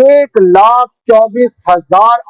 1,24,000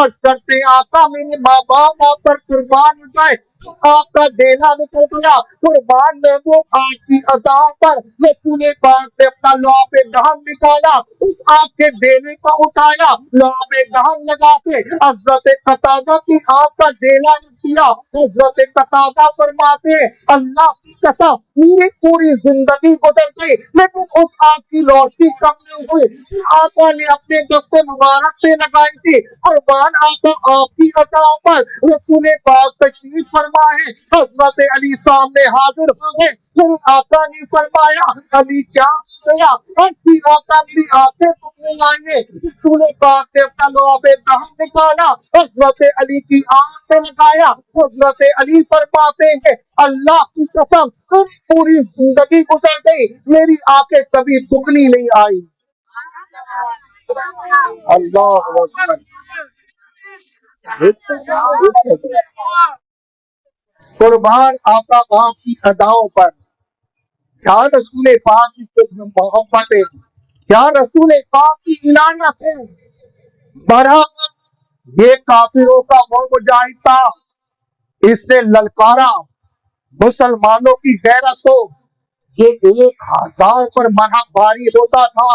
اور کرتے آقا میرے ماں باپ آپ پر قربان ہو جائے. آپ کا دینا نکل گیا. قربان نے وہ آپ کی عطا پر رسول پاک نے اپنا لعاب دہن نکالا, اس آپ کے دینے کو اٹھایا, لعاب دہن لگا کے حضرت قتادہ کی آپ کا دینا کیا. حضرت قتادہ فرماتے ہیں اللہ کی قسم میری پوری زندگی گزر گئی لیکن اس آپ کی روشنی کم نہیں ہوئی. آقا نے اپنے دست مبارک سے لگائی تھی. قربان آقا آپ کی عطا پر رسول پاک تشریف فرما ہے. حضرت علی سامنے حاضر ہو گئے. میرے آقا نے فرمایا علی کیا گیا؟ ایسی آقا میری آنکھیں دکھنے لائیں. رسول پاک نے اپنا لعاب دہن نکالا, حضرت علی کی آنکھ پہ لگایا. حضرت علی فرماتے ہیں اللہ کی قسم پوری زندگی گزر گئی میری آنکھیں کبھی دکھنی نہیں آئی. اللہ اکبر. قربان آقا آپ کی اداؤں پر, کیا رسول پاک کی محبت ہے, کیا رسول پاک کی عنایت ہے. برحق یہ کافروں کا وہ مجاہد تھا, اس نے للکارا مسلمانوں کی غیرت کو. یہ 1000 پر مرحب بھاری ہوتا تھا,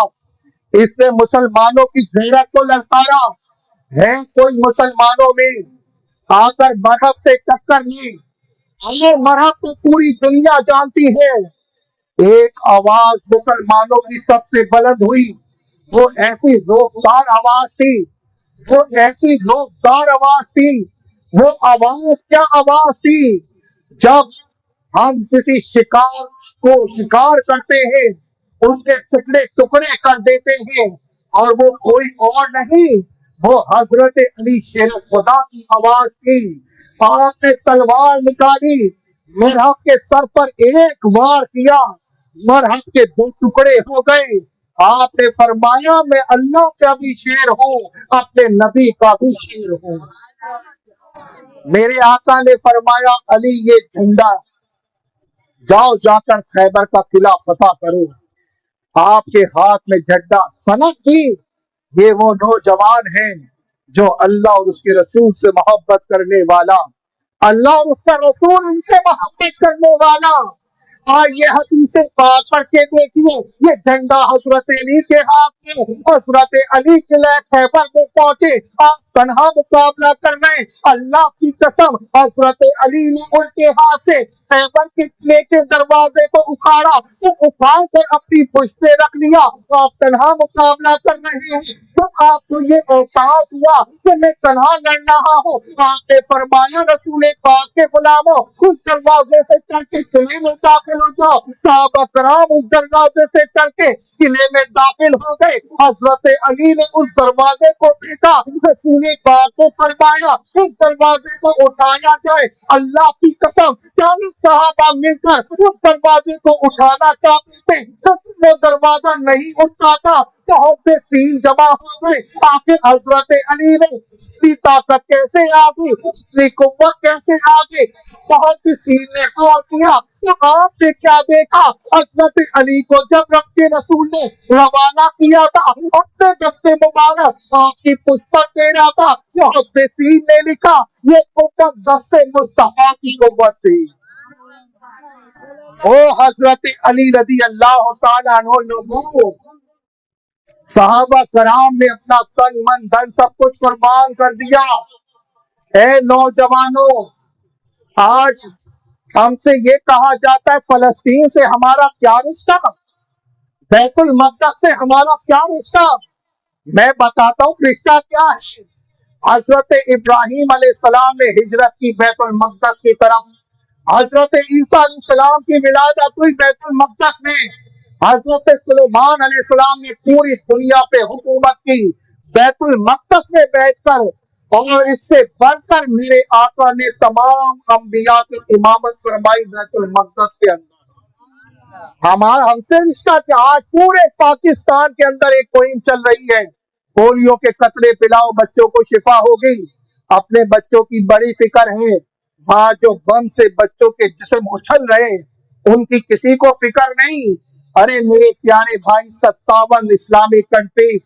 اس نے مسلمانوں کی غیرت کو للکارا. ہے کوئی مسلمانوں میں آ کر مذہب سے ٹکر لی, یہ مرحب تو پوری دنیا جانتی ہے. ایک آواز مسلمانوں کی سب سے بلند ہوئی, وہ ایسی روکدار آواز تھی, وہ ایسی روکدار آواز تھی. وہ آواز کیا آواز تھی؟ جب ہم کسی شکار کو شکار کرتے ہیں اس کے ٹکڑے ٹکڑے کر دیتے ہیں, اور وہ کوئی اور نہیں, وہ حضرت علی شیر خدا کی آواز تھی. آپ نے تلوار نکالی, مرحب کے سر پر ایک وار کیا, مرحب کے 2 ٹکڑے ہو گئے. آپ نے فرمایا میں اللہ کا بھی شیر ہوں, اپنے نبی کا بھی شیر ہوں. میرے آقا نے فرمایا علی یہ جھنڈا جاؤ جا کر خیبر کا قلعہ فتح کرو. آپ کے ہاتھ میں جھنڈا سنک کی. یہ وہ نوجوان ہیں جو اللہ اور اس کے رسول سے محبت کرنے والا, اللہ اور اس کا رسول ان سے محبت کرنے والا. یہ حدیث پاک پڑھ کے دیکھیے, یہ جھنڈا حضرت علی کے ہاتھ میں. حضرت علی قلعہ خیبر میں پہنچے, آپ تنہا مقابلہ کر رہے. اللہ کی قسم حضرت علی نے ان کے ہاتھ سے خیبر کے قلعے کے دروازے کو اکھاڑا, وہ اکھاڑ کر اپنی پشت پہ رکھ لیا. آپ تنہا مقابلہ کر رہے ہیں. جب آپ کو یہ احساس ہوا کہ میں تنہا لڑ رہا ہوں, آپ نے فرمایا رسول پاک کے غلاموں اس دروازے سے چل کے قلعے میں داخل ہو جاؤ. صحابہ کرام اس دروازے سے چل کے قلعے میں داخل ہو گئے. حضرت علی نے اس دروازے کو دیکھا, رسول پاک کو فرمایا اس دروازے کو اٹھایا جائے. اللہ کی قسم 40 صحابہ مل کر اس دروازے کو اٹھانا چاہتے تھے, وہ دروازہ نہیں اٹھتا تھا. بہت سے سین جمع ہو گئے. آخر حضرت علی نے اتنی طاقت کیسے آ گئی, اتنی قوت کیسے آ گئی. بہت سی سین نے غور کیا کہ آپ نے کیا دیکھا. حضرت علی کو جب رب کے رسول نے روانہ کیا تھا اپنے دستے مبارک آپ کی پشت پر دے رہا تھا, بہت سے سین نے لکھا یہ قوت دستے مصطفیٰ کی قوت تھی. او حضرت علی رضی اللہ تعالیٰ عنہ لوگوں, صحابہ کرام نے اپنا تن من دھن سب کچھ قربان کر دیا. اے نوجوانوں, آج ہم سے یہ کہا جاتا ہے فلسطین سے ہمارا کیا رشتہ, بیت المقدس سے ہمارا کیا رشتہ. میں بتاتا ہوں رشتہ کیا ہے. حضرت ابراہیم علیہ السلام نے ہجرت کی بیت المقدس کی طرف, حضرت عیسیٰ علیہ السلام کی ولادت ہوئی بیت المقدس میں, حضرت سلیمان علیہ السلام نے پوری دنیا پہ حکومت کی بیت المقدس میں بیٹھ کر, اور اس سے بڑھ کر میرے آقا نے تمام انبیاء کی امامت فرمائی بیت المقدس کے اندر. ہم سے رشتہ کیا. آج پورے پاکستان کے اندر ایک مہم چل رہی ہے, پولیو کے قطرے پلاؤ بچوں کو شفا ہوگی. اپنے بچوں کی بڑی فکر ہے, وہاں جو بم سے بچوں کے جسم اچھل رہے ان کی کسی کو فکر نہیں. ارے میرے پیارے بھائی, 57 اسلامی کنٹریز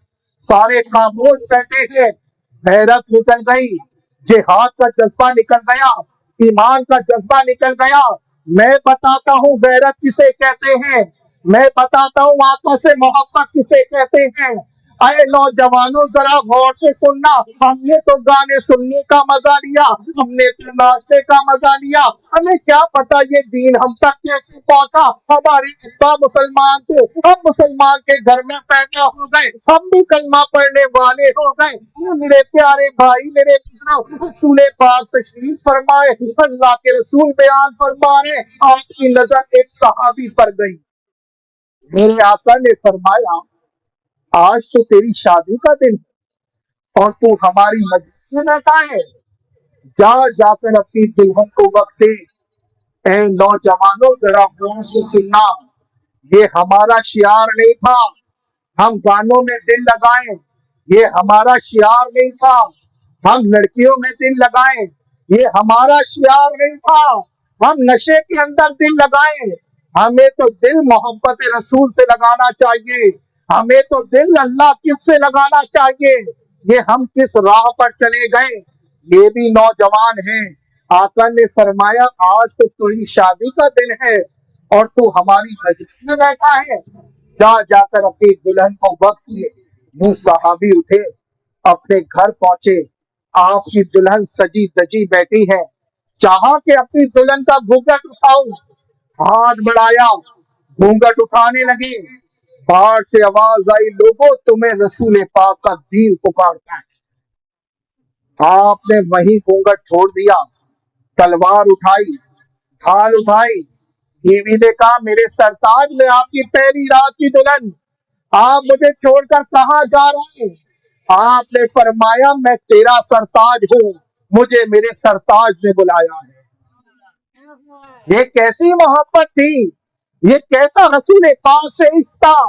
سارے خاموش بیٹھے ہیں. غیرت نکل گئی, جہاد کا جذبہ نکل گیا, ایمان کا جذبہ نکل گیا. میں بتاتا ہوں غیرت کسے کہتے ہیں, میں بتاتا ہوں آقا سے محبت کسے کہتے ہیں. اے نوجوانوں ذرا غور سے سننا, ہم نے تو گانے سننے کا مزہ لیا, ہم نے تو ناچنے کا مزہ لیا, ہمیں کیا پتا یہ دین ہم تک کیسے پہنچا. ہماری ابا مسلمان تھے, ہم مسلمان کے گھر میں پیدا ہو گئے, ہم بھی کلمہ پڑھنے والے ہو گئے. میرے پیارے بھائی, میرے بزرگ, رسول پاک تشریف فرمائے, اللہ کے رسول بیان فرما رہے, آپ کی نظر ایک صحابی پر گئی. میرے آقا نے فرمایا آج تو تیری شادی کا دن ہے اور تو ہماری مجلس میں بیٹھا ہے, جا کر اپنی دلہن کو وقت دے. اے نوجوانوں ذرا غور سے سننا, یہ ہمارا شعار نہیں تھا ہم گانوں میں دل لگائیں, یہ ہمارا شعار نہیں تھا ہم لڑکیوں میں دل لگائیں, یہ ہمارا شعار نہیں تھا ہم نشے کے اندر دل لگائیں. ہمیں تو دل محبت رسول سے لگانا چاہیے, ہمیں تو دل اللہ کس سے لگانا چاہیے. یہ ہم کس راہ پر چلے گئے, یہ بھی نوجوان ہیں. آقا نے فرمایا آج تو تیری شادی کا دن ہے اور تو ہماری مجلس میں بیٹھا ہے, جا کر اپنی دلہن کو وقت دیے. وہ صحابی اٹھے, اپنے گھر پہنچے, آپ کی دلہن سجی دجی بیٹھی ہے, چاہا کہ اپنی دلہن کا گھونگھٹ اٹھاؤں, ہاتھ بڑھایا, گھونگھٹ اٹھانے لگے. باہر سے آواز آئی, لوگوں تمہیں رسول پاک کا دین پکارتا ہے. آپ نے وہی گھونگھٹ چھوڑ دیا, تلوار اٹھائی, ڈھال اٹھائی. بیوی نے کہا میرے سرتاج, میں آپ کی پہلی رات کی دلہن, آپ مجھے چھوڑ کر کہاں جا رہے ہیں؟ آپ نے فرمایا میں تیرا سرتاج ہوں, مجھے میرے سرتاج نے بلایا ہے. یہ کیسی محبت تھی, یہ کیسا رسول پاک سے عشق تھا.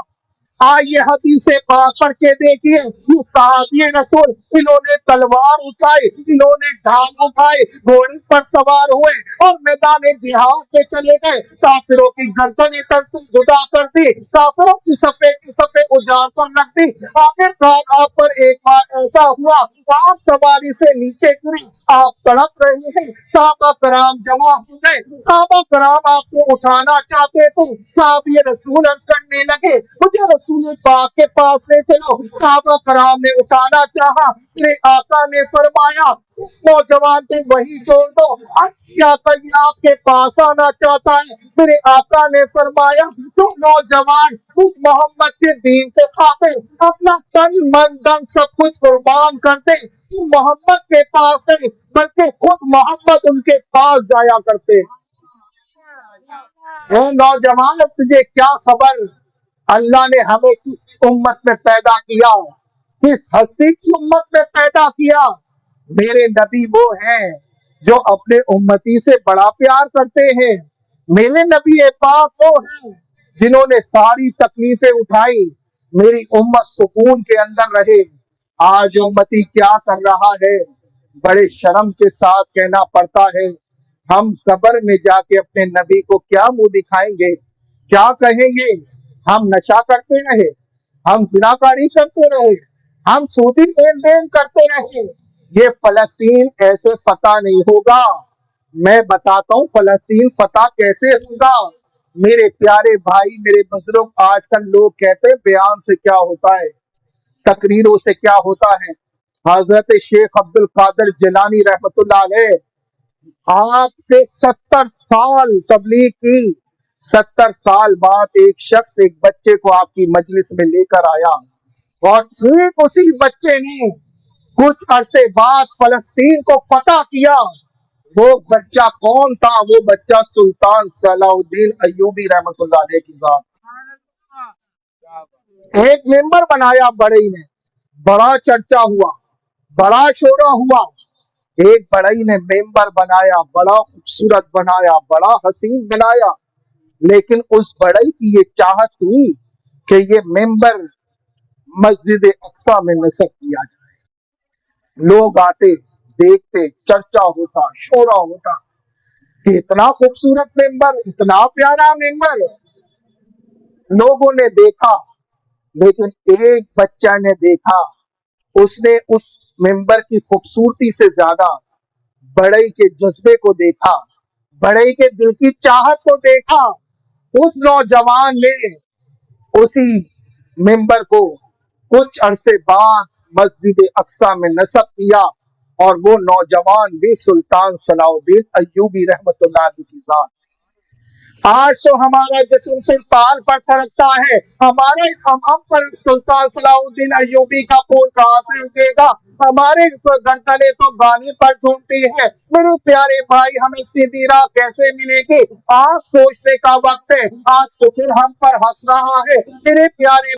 آئیے حدیث پاک پڑھ کے دیکھیے, یہ صحابی رسول, انہوں نے تلوار اٹھائی, انہوں نے ڈھال اٹھائی, گھوڑے پر سوار ہوئے اور میدان جہاد میں چلے گئے. کافروں کی گردنیں تن سے جدا کر دی, کافروں کی صفے اجاڑ پر رکھ دی. آخرکار آپ پر ایک بار ایسا ہوا, آپ سواری سے نیچے گرے, آپ تڑپ رہے ہیں, صحابہ کرام جمع ہو گئے, صحابہ کرام آپ کو اٹھانا چاہتے تھے. صحابی رسول عرض کرنے لگے مجھے رسول پاک کے پاس لے چلو. صحابہ کرام نے اٹھانا چاہا, میرے آقا نے فرمایا نوجوان کو وہی چھوڑ دو, آقا یہ آپ کے پاس آنا چاہتا ہے. میرے آقا نے فرمایا تو نوجوان اس محمد کے دین سے خاطر اپنا تن من دن سب کچھ قربان کر دے, محمد کے پاس نہیں بلکہ خود محمد ان کے پاس جایا کرتے. اے نوجوان تجھے کیا خبر اللہ نے ہمیں کس امت میں پیدا کیا, کس ہستی کی امت میں پیدا کیا. میرے نبی وہ ہیں جو اپنے امتی سے بڑا پیار کرتے ہیں. میرے نبی پاک وہ ہیں جنہوں نے ساری تکلیفیں اٹھائی, میری امت سکون کے اندر رہے. آج امتی کیا کر رہا ہے, بڑے شرم کے ساتھ کہنا پڑتا ہے, ہم قبر میں جا کے اپنے نبی کو کیا منہ دکھائیں گے, کیا کہیں گے؟ ہم نشہ کرتے رہے, ہم زناکاری کرتے رہے, ہم سودی لین دین کرتے رہے. یہ فلسطین ایسے فتح نہیں ہوگا. میں بتاتا ہوں فلسطین فتح کیسے ہوگا. میرے پیارے بھائی, میرے بزرگ, آج کل لوگ کہتے ہیں بیان سے کیا ہوتا ہے, تقریروں سے کیا ہوتا ہے. حضرت شیخ عبد القادر جیلانی رحمت اللہ علیہ, آپ نے 70 سال تبلیغ کی, 70 سال بعد ایک شخص ایک بچے کو آپ کی مجلس میں لے کر آیا, اور ٹھیک اسی بچے نے کچھ عرصے بعد فلسطین کو فتح کیا. وہ بچہ کون تھا؟ وہ بچہ سلطان صلاح الدین ایوبی رحمت اللہ علیہ کی ذات. ایک ممبر بنایا بڑئی نے, بڑا چرچا ہوا, بڑا شورا ہوا. ایک بڑئی نے ممبر بنایا, بڑا خوبصورت بنایا, بڑا حسین بنایا, لیکن اس بڑئی کی یہ چاہت تھی کہ یہ ممبر مسجد اقصی میں نصب کیا جائے. لوگ آتے, دیکھتے, چرچا ہوتا, شورا ہوتا کہ اتنا خوبصورت ممبر, اتنا پیارا ممبر. لوگوں نے دیکھا, لیکن ایک بچہ نے دیکھا, اس نے اس ممبر کی خوبصورتی سے زیادہ بڑئی کے جذبے کو دیکھا، بڑئی کے دل کی چاہت کو دیکھا۔ اس نوجوان نے اسی ممبر کو کچھ عرصے بعد مسجد اقصی میں نصب کیا، اور وہ نوجوان بھی سلطان صلاح الدین ایوبی رحمت اللہ علیہ کی ذات۔ آج تو ہمارا جسم سلطان پر تھرکتا ہے، ہم پر سلطان صلاح الدین ایوبی کا خون کہاں سے اگے گا؟ ہمارے گردنیں تو گانے پر جھومتی ہے۔ میرے پیارے بھائی، ہمیں سیدھی راہ کیسے ملے گی؟ آج سوچنے کا وقت ہے، آج تو پھر ہم پر ہنس رہا ہے۔ میرے پیارے